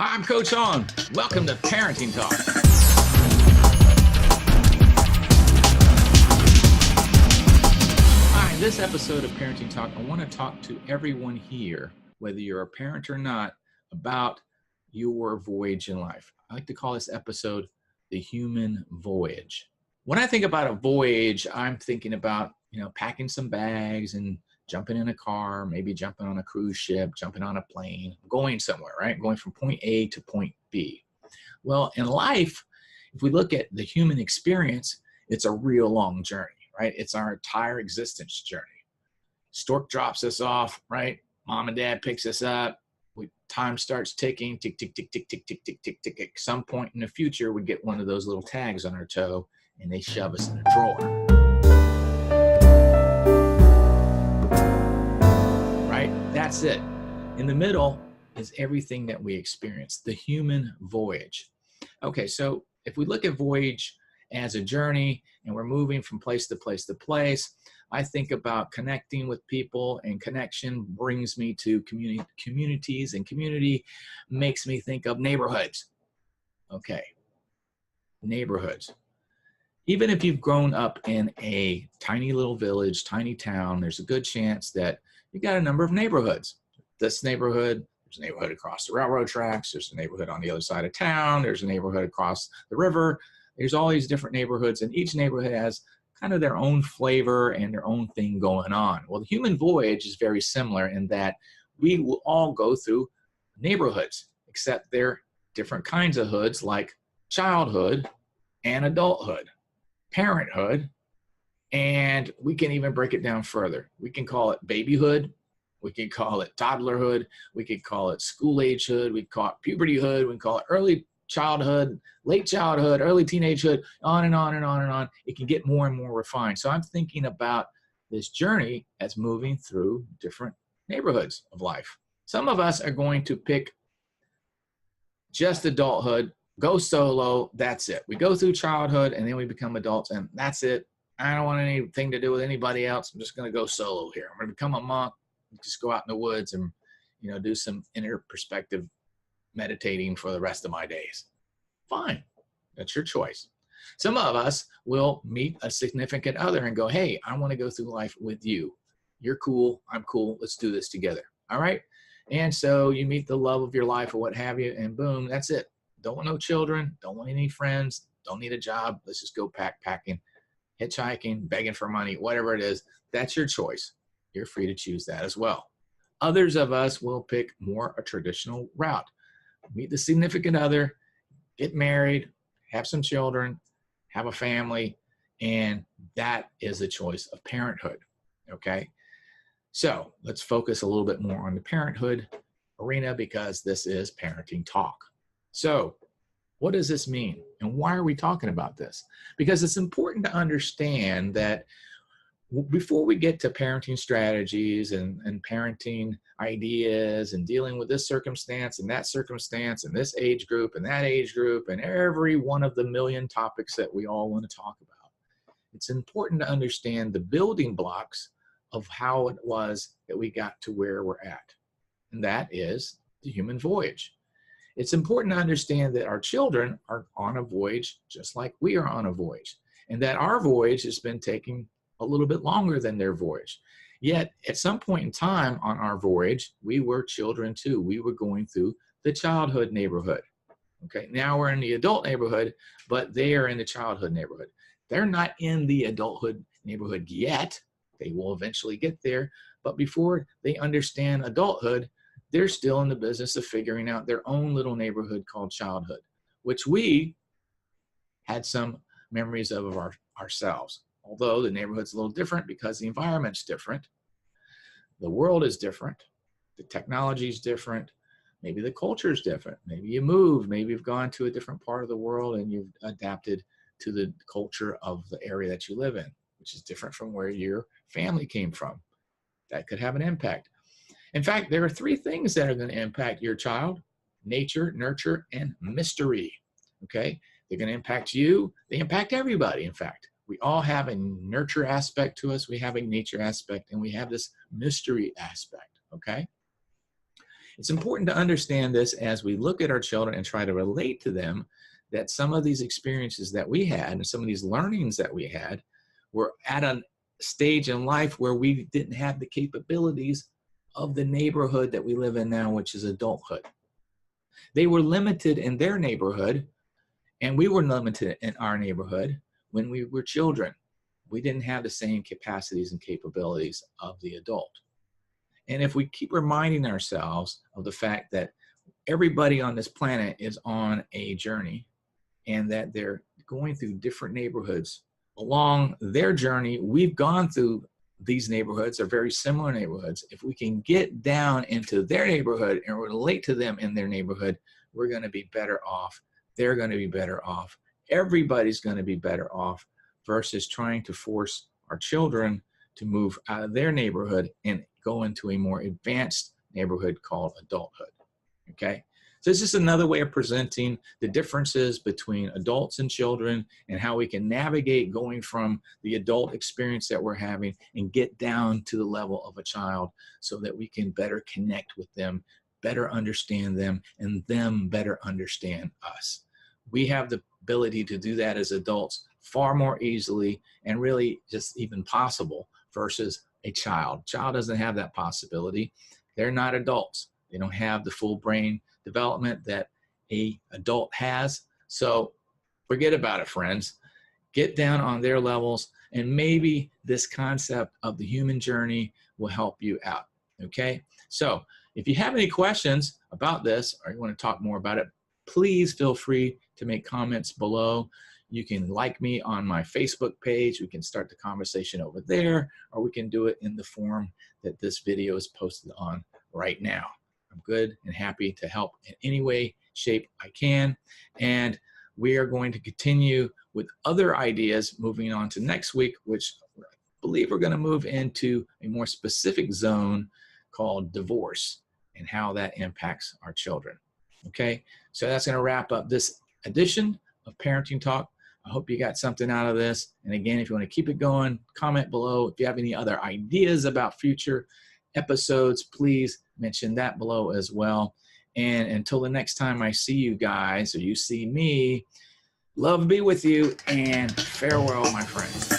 Hi, I'm Coach On. Welcome to Parenting Talk. Hi, in this episode of Parenting Talk, I want to talk to everyone here, whether you're a parent or not, about your voyage in life. I like to call this episode The Human Voyage. When I think about a voyage, I'm thinking about, packing some bags and jumping in a car, maybe jumping on a cruise ship, jumping on a plane, going somewhere, right? Going from point A to point B. Well, in life, if we look at the human experience, it's a real long journey, right? It's our entire existence journey. Stork drops us off, right? Mom and dad picks us up. Time starts ticking, tick, tick, tick, tick, tick, tick, tick, tick, tick. At some point in the future, we get one of those little tags on our toe and they shove us in a drawer. That's it. In the middle is everything that we experience, the human voyage. Okay, so if we look at voyage as a journey and we're moving from place to place to place, I think about connecting with people, and connection brings me to communities, and community makes me think of neighborhoods. Okay, neighborhoods. Even if you've grown up in a tiny little village, tiny town, there's a good chance that you got a number of neighborhoods. This neighborhood, there's a neighborhood across the railroad tracks, there's a neighborhood on the other side of town, there's a neighborhood across the river. There's all these different neighborhoods, and each neighborhood has kind of their own flavor and their own thing going on. Well, the human voyage is very similar in that we will all go through neighborhoods, except they're different kinds of hoods, like childhood and adulthood, parenthood, and we can even break it down further. We can call it babyhood, we can call it toddlerhood, we could call it school agehood, we call it pubertyhood, we can call it early childhood, late childhood, early teenagehood, on and on and on and on. It can get more and more refined. So I'm thinking about this journey as moving through different neighborhoods of life. Some of us are going to pick just adulthood, go solo, that's it. We go through childhood and then we become adults and that's it. I don't want anything to do with anybody else. I'm just going to go solo here. I'm going to become a monk, just go out in the woods and, do some inner perspective meditating for the rest of my days. Fine. That's your choice. Some of us will meet a significant other and go, hey, I want to go through life with you. You're cool. I'm cool. Let's do this together. All right. And so you meet the love of your life or what have you, and boom, that's it. Don't want no children. Don't want any friends. Don't need a job. Let's just go backpacking, hitchhiking, begging for money, whatever it is. That's your choice. You're free to choose that as well. Others of us will pick more a traditional route. Meet the significant other, get married, have some children, have a family, and that is the choice of parenthood, okay? So let's focus a little bit more on the parenthood arena because this is Parenting Talk. So what does this mean? And why are we talking about this? Because it's important to understand that before we get to parenting strategies and parenting ideas and dealing with this circumstance and this age group and that age group and every one of the million topics that we all want to talk about, it's important to understand the building blocks of how it was that we got to where we're at. And that is the human voyage. It's important to understand that our children are on a voyage just like we are on a voyage, and that our voyage has been taking a little bit longer than their voyage. Yet at some point in time on our voyage, we were children too. We were going through the childhood neighborhood. Okay, now we're in the adult neighborhood, but they are in the childhood neighborhood. They're not in the adulthood neighborhood yet. They will eventually get there, but before they understand adulthood, they're still in the business of figuring out their own little neighborhood called childhood, which we had some memories of ourselves. Although the neighborhood's a little different because the environment's different, the world is different, the technology is different, maybe the culture is different, maybe you moved, maybe you've gone to a different part of the world and you've adapted to the culture of the area that you live in, which is different from where your family came from. That could have an impact. In fact, there are three things that are going to impact your child: nature, nurture, and mystery. Okay? They're going to impact you. They impact everybody, in fact. We all have a nurture aspect to us, we have a nature aspect, and we have this mystery aspect, okay? It's important to understand this as we look at our children and try to relate to them, that some of these experiences that we had and some of these learnings that we had were at a stage in life where we didn't have the capabilities of the neighborhood that we live in now, which is adulthood. They were limited in their neighborhood, and we were limited in our neighborhood when we were children. We didn't have the same capacities and capabilities of the adult. And if we keep reminding ourselves of the fact that everybody on this planet is on a journey and that they're going through different neighborhoods along their journey, we've gone through these neighborhoods, are very similar neighborhoods. If we can get down into their neighborhood and relate to them in their neighborhood, we're going to be better off. They're going to be better off. Everybody's going to be better off versus trying to force our children to move out of their neighborhood and go into a more advanced neighborhood called adulthood. Okay? So it's just another way of presenting the differences between adults and children and how we can navigate going from the adult experience that we're having and get down to the level of a child so that we can better connect with them, better understand them, and them better understand us. We have the ability to do that as adults far more easily and really just even possible versus a child. Child doesn't have that possibility. They're not adults. They don't have the full brain development that an adult has. So forget about it, friends. Get down on their levels, and maybe this concept of the human journey will help you out. Okay? So if you have any questions about this or you want to talk more about it, please feel free to make comments below. You can like me on my Facebook page. We can start the conversation over there, or we can do it in the form that this video is posted on right now. I'm good and happy to help in any way, shape I can. And we are going to continue with other ideas moving on to next week, which I believe we're going to move into a more specific zone called divorce and how that impacts our children. Okay, so that's going to wrap up this edition of Parenting Talk. I hope you got something out of this. And again, if you want to keep it going, comment below. If you have any other ideas about future episodes, please mention that below as well. And until the next time I see you guys or you see me, love be with you and farewell, my friends.